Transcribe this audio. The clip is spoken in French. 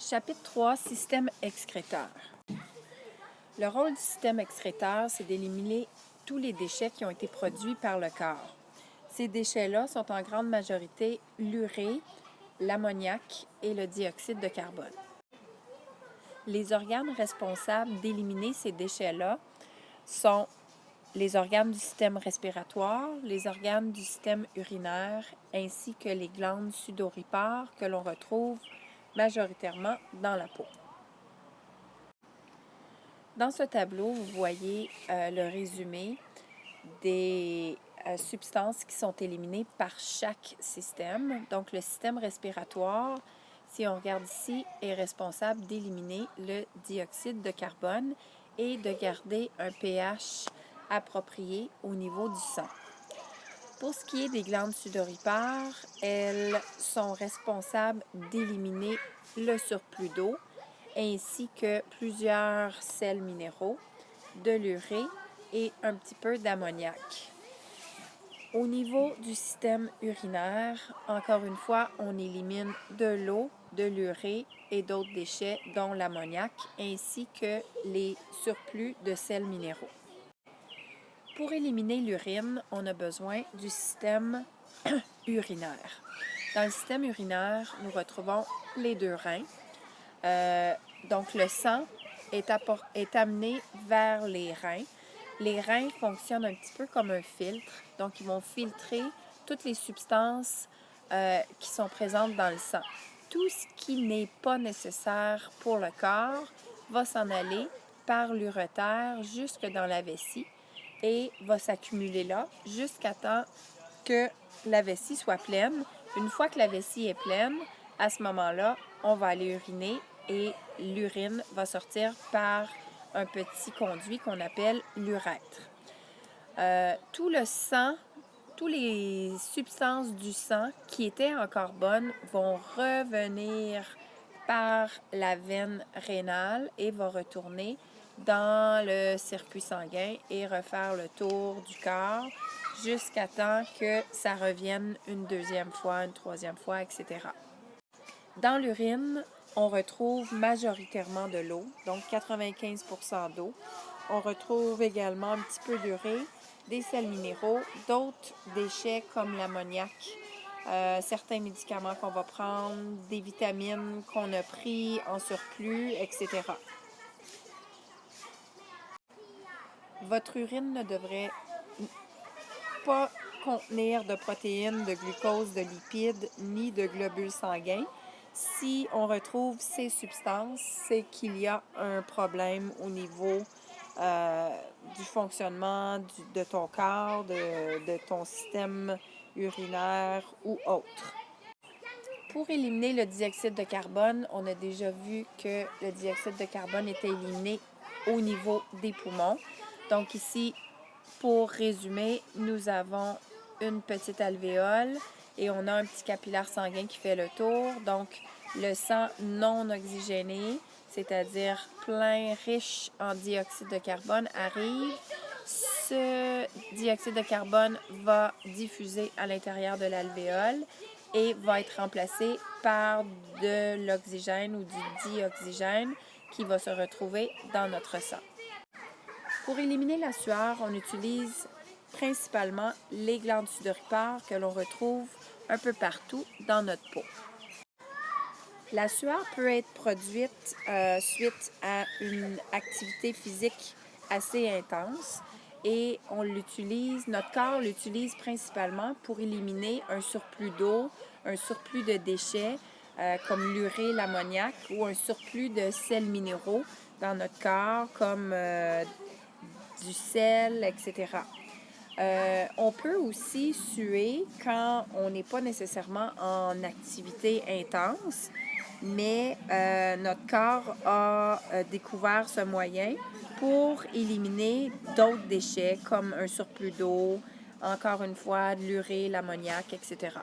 Chapitre 3, système excréteur. Le rôle du système excréteur, c'est d'éliminer tous les déchets qui ont été produits par le corps. Ces déchets-là sont en grande majorité l'urée, l'ammoniac et le dioxyde de carbone. Les organes responsables d'éliminer ces déchets-là sont les organes du système respiratoire, les organes du système urinaire, ainsi que les glandes sudoripares que l'on retrouve majoritairement dans la peau. Dans ce tableau, vous voyez le résumé des substances qui sont éliminées par chaque système. Donc, le système respiratoire, si on regarde ici, est responsable d'éliminer le dioxyde de carbone et de garder un pH approprié au niveau du sang. Pour ce qui est des glandes sudoripares, elles sont responsables d'éliminer le surplus d'eau ainsi que plusieurs sels minéraux, de l'urée et un petit peu d'ammoniac. Au niveau du système urinaire, encore une fois, on élimine de l'eau, de l'urée et d'autres déchets, dont l'ammoniac, ainsi que les surplus de sels minéraux. Pour éliminer l'urine, on a besoin du système urinaire. Dans le système urinaire, nous retrouvons les deux reins. Donc, le sang est amené vers les reins. Les reins fonctionnent un petit peu comme un filtre. Donc, ils vont filtrer toutes les substances qui sont présentes dans le sang. Tout ce qui n'est pas nécessaire pour le corps va s'en aller par l'urétère jusque dans la vessie et va s'accumuler là jusqu'à temps que la vessie soit pleine. Une fois que la vessie est pleine, à ce moment-là, on va aller uriner et l'urine va sortir par un petit conduit qu'on appelle l'urètre. Tout le sang, toutes les substances du sang qui étaient encore bonnes vont revenir par la veine rénale et vont retourner dans le circuit sanguin et refaire le tour du corps jusqu'à temps que ça revienne une deuxième fois, une troisième fois, etc. Dans l'urine, on retrouve majoritairement de l'eau, donc 95% d'eau. On retrouve également un petit peu d'urée, des sels minéraux, d'autres déchets comme l'ammoniac, certains médicaments qu'on va prendre, des vitamines qu'on a pris en surplus, etc. Votre urine ne devrait pas contenir de protéines, de glucose, de lipides, ni de globules sanguins. Si on retrouve ces substances, c'est qu'il y a un problème au niveau du fonctionnement de ton corps, de ton système urinaire ou autre. Pour éliminer le dioxyde de carbone, on a déjà vu que le dioxyde de carbone était éliminé au niveau des poumons. Donc ici, pour résumer, nous avons une petite alvéole et on a un petit capillaire sanguin qui fait le tour. Donc, le sang non oxygéné, c'est-à-dire plein, riche en dioxyde de carbone, arrive. Ce dioxyde de carbone va diffuser à l'intérieur de l'alvéole et va être remplacé par de l'oxygène ou du dioxygène qui va se retrouver dans notre sang. Pour éliminer la sueur, on utilise principalement les glandes sudoripares que l'on retrouve un peu partout dans notre peau. La sueur peut être produite suite à une activité physique assez intense et notre corps l'utilise principalement pour éliminer un surplus d'eau, un surplus de déchets comme l'urée, l'ammoniac ou un surplus de sels minéraux dans notre corps comme du sel, etc. On peut aussi suer quand on n'est pas nécessairement en activité intense, mais notre corps a découvert ce moyen pour éliminer d'autres déchets comme un surplus d'eau, encore une fois, de l'urée, l'ammoniac, etc.